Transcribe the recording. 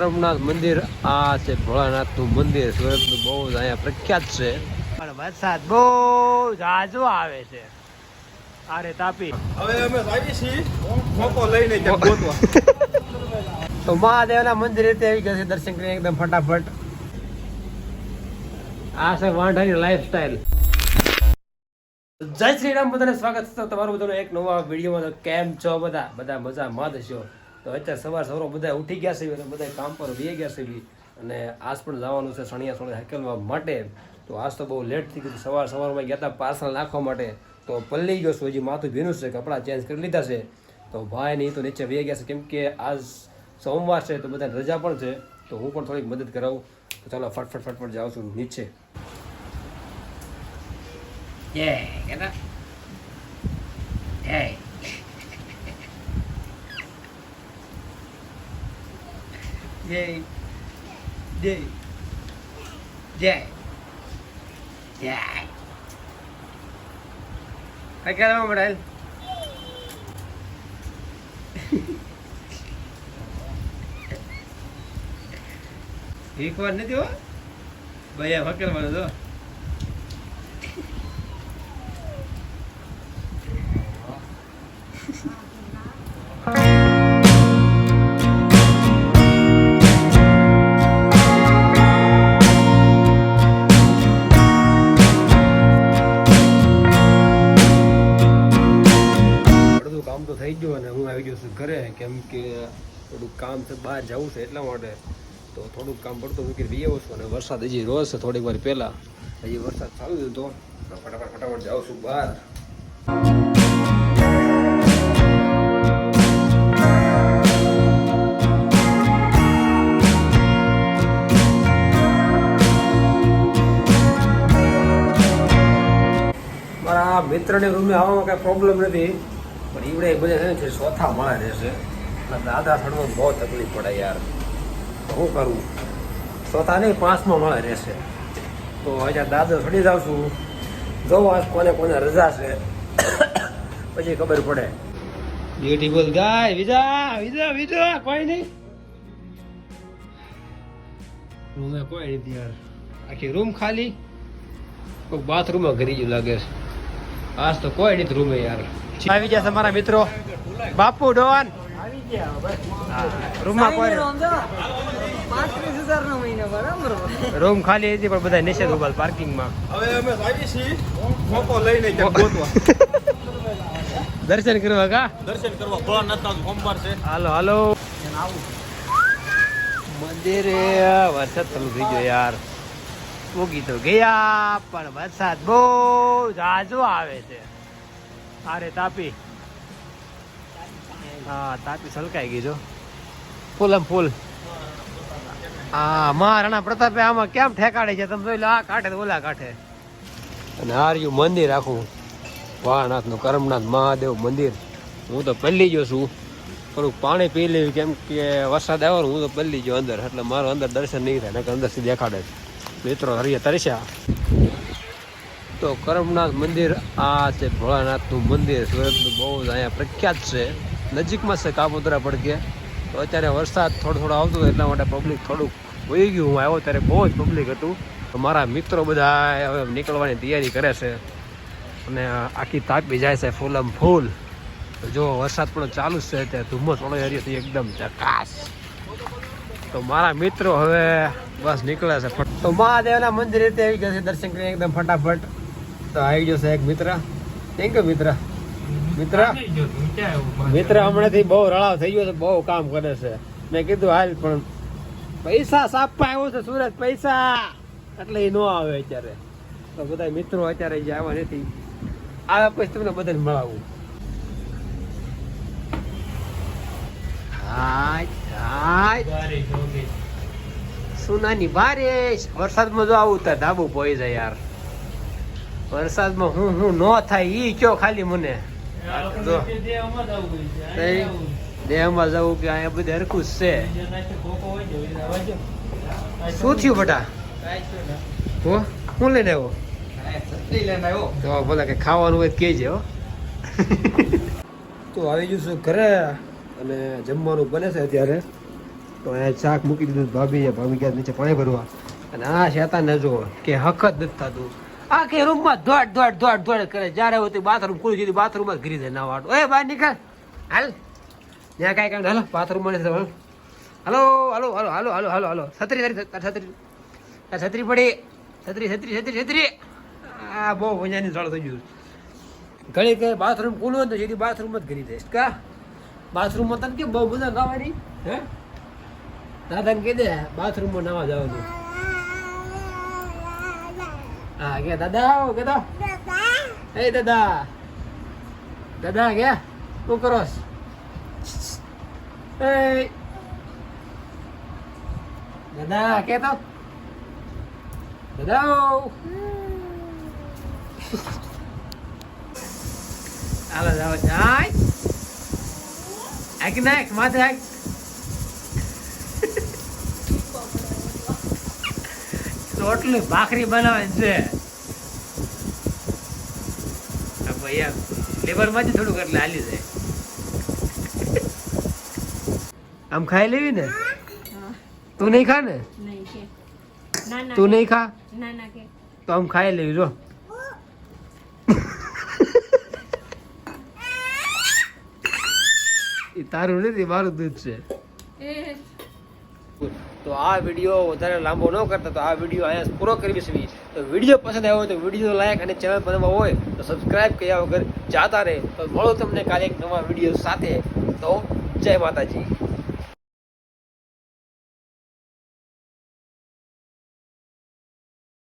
કરમનાથ મંદિર આ છે ભોળાનાથનું મંદિર. સુરતનું બહુ જ અહીંયા પ્રખ્યાત છે, પણ વરસાદ બહુ ઝાઝો આવે છે. અરે તાપી હવે અમે આવી છીએ મોકો લઈને ત્યાં ગોતવા. તો મહાદેવના મંદિર રીતે આવી ગયા છે દર્શન કરીને એકદમ ફટાફટ. આ છે વાંઢાની લાઈફસ્ટાઈલ. જય શ્રી રામ, બધાને સ્વાગત છે તમારું બધાનું એક નવા વિડીયોમાં. તો કેમ છો બધા? બધા મજામાં જ છો. તો અત્યારે સવારો બધા ઉઠી ગયા છે અને બધા કામ પર બેસી ગયા છે અને આજ પણ જવાનું છે સણિયા સોણે હકેલવા માટે. તો આજ તો બહુ લેટ થઈ ગયું. સવારમાં ગયા હતા પાર્સલ નાખવા માટે, તો પલ્લી ગયો છું. હજી માથું ભીનું છે, કપડાં ચેન્જ કરી લીધા છે. તો ભાઈ નહીં તો નીચે બેસી ગયા છે, કેમ કે આજ સોમવાર છે તો બધા રજા પણ છે. તો હું પણ થોડીક મદદ કરાવું. તો ચાલો ફટફટ જાઉં છું નીચે. એક વાર નથી હો ભાઈ, હકેલવાનું તો કામ તો થઈ ગયું અને હું આવી ગયો છું ઘરે, કેમ કે થોડુંક કામ છે, બહાર જવું છે એટલા માટે. તો થોડુંક કામ પડતું મૂકી બી આવું છું અને વરસાદ હજી રોજ છે. થોડીક વાર પહેલાં હજી વરસાદ ચાલુ હતો, ફટાફટ જાઉં છું બહાર. મારા મિત્રની રૂમે આવવામાં કાંઈ પ્રોબ્લેમ નથી, પણ ઈવડે બધા છે ચોથા માળે રહેશે અને દાદા ચડવામાં બહુ તકલીફ પડે યાર. શું કરવું? ચોથા નહીં, 5મા માળે રહેશે. તો અહીંયા દાદા ચડી જાઉં છું. જોઉં આજ કોને રજા છે, પછી ખબર પડે. બ્યુટીફુલ ગાય. વિજા કોઈ નહીં રૂમે, કોઈ નથી યાર. આખી રૂમ ખાલી, કોઈ બાથરૂમમાં ઘરી ગયું લાગે છે. આજ તો કોઈ નથી રૂમે યાર. આવી ગયા છે મારા મિત્રો. બાપુ ડોન આવી ગયા રૂમમાં. કોઈ રૂમ ખાલી હતી, પણ બધા નીચે ઉભા પાર્કિંગમાં. હવે અમે આવી છીએ મોકો લઈને ત્યાં ગોતવા. દર્શન કરવા કા? દર્શન કરવા ભોળાનાથના સોમવાર છે. હાલો મંદિરે. વરસાદ ચાલુ થઈ ગયો યાર. ઉગી તો ગયા, પણ વરસાદ બહુ ઝાઝો આવે છે. અરે તાપી, હા તાપી સલકાઈ ગઈ જો ફૂલ. હા મહારાણા પ્રતાપે આમાં કેમ ઠેકાડે છે તમે જોઈ લો. આ કાંઠે ઓલા કાંઠે. અને હાર્યું મંદિર આખું ભોળાનાથનું, કરમનાથ મહાદેવ મંદિર. હું તો પલ્લી ગયો છું, થોડુંક પાણી પી લેવું, કેમ કે વરસાદ આવ્યો. હું તો પલ્લી ગયો અંદર, એટલે મારું અંદર દર્શન નહીં થાય, નકર અંદરથી દેખાડે મિત્રો હરિયા તરસ્યા. તો કરમનાથ મંદિર આ છે ભોળાનાથનું મંદિર. સુરતનું બહુ જ અહીંયા પ્રખ્યાત છે, નજીકમાં છે કાપોદ્રા પડકે. તો અત્યારે વરસાદ થોડો આવતો એટલા માટે પબ્લિક થોડુંક વહી ગયું. હું આવ્યો ત્યારે બહુ જ પબ્લિક હતું. તો મારા મિત્રો બધા હવે નીકળવાની તૈયારી કરે છે અને આખી તાપી જાય છે ફૂલમ ફૂલ. તો જો વરસાદ પણ ચાલુ જ છે, ત્યાં ધુમ્મસ ઓળો એરિયાથી એકદમ ચકાસ. તો મારા મિત્રો હવે બસ નીકળે છે. તો મહાદેવના મંદિર રીતે આવી ગયા છે દર્શન કરીને એકદમ ફટાફટ. તો આવી ગયો છે એક મિત્ર. થેન્ક યુ મિત્ર હમણાંથી બહુ રળાવ થઈ ગયો છે, બહુ કામ કરે છે. મેં કીધું હાલ, પણ પૈસા સાપવા આવ્યો છે સુરત, પૈસા એટલે એ ન આવે અત્યારે. તો બધા મિત્રો અત્યારે જે આવ્યા નથી, આવ્યા પછી તમને બધાને મળાવું. સુનાની બારિશ. વરસાદમાં જો આવું તો ધાબુ પોઈ જાય યાર. વરસાદમાં હું ન થાય ઈ કયો ખાલી મને. દેહમાં જવું કે અહીંયા બધું હરખું જ છે. શું થયું બટા? હું લઈને આવ્યો? તો બોલા કે ખાવાનું હોય કેજે હો. તો આવી જશું ઘરે અને જમવાનું બને છે અત્યારે. તો અહીંયા શાક મૂકી દીધું ભાભી ગયા નીચે પાણી ભરવા અને આ શેતાને જો કે હક જ નથી થતું આખી રૂમમાં દોડ કરે જ્યારે હોય તો બાથરૂમ ખુલી દીધું બાથરૂમમાં જ ગરી જાય ના વાટો એ બહાર નીકળ હાલ ત્યાં કાંઈ કાંઈ હાલો બાથરૂમમાં નથી હાલો હાલો હાલો હાલો હાલો હાલો હાલો છત્રી પડી છત્રી આ બહુ મજાની જળ થઈ ગયું ઘણી કે બાથરૂમ ખુલ્લું હોય તો જેથી બાથરૂમ જ કરી દઈશ કા બાથરૂમમાં તને કેમ બહુ બધા નાવાની હે દાદાને કહી દે બાથરૂમમાં નાવા જવાનું હા કે દાદા આવો કે તો એ દાદા કે શું કરો એ દાદા કે તો દાદા હાલો જાવ જાય આક નાખ માથે આક રોટલી ભાખરી બનાવવાની છે ભાઈ લેબર માંથી થોડુંક એટલે હાલી જાય આમ ખાઈ લેવી ને તું નહીં ખા ને તું નહીં ખા તો આમ ખાઈ લેવી જો એ તારું નથી મારું દૂધ છે તો આ વિડીયો વધારે લાંબો ન કરતા તો આ વિડીયો અહીંયા પૂરો કરી છે તો વિડીયો પસંદ આવ્યો હોય તો વિડીયો લાઈક અને ચેનલ પર હોય તો સબસ્ક્રાઇબ કર્યા વગર જાતા રહે તો મળો તમને કાલે એક નવા વિડીયો સાથે તો જય માતાજી.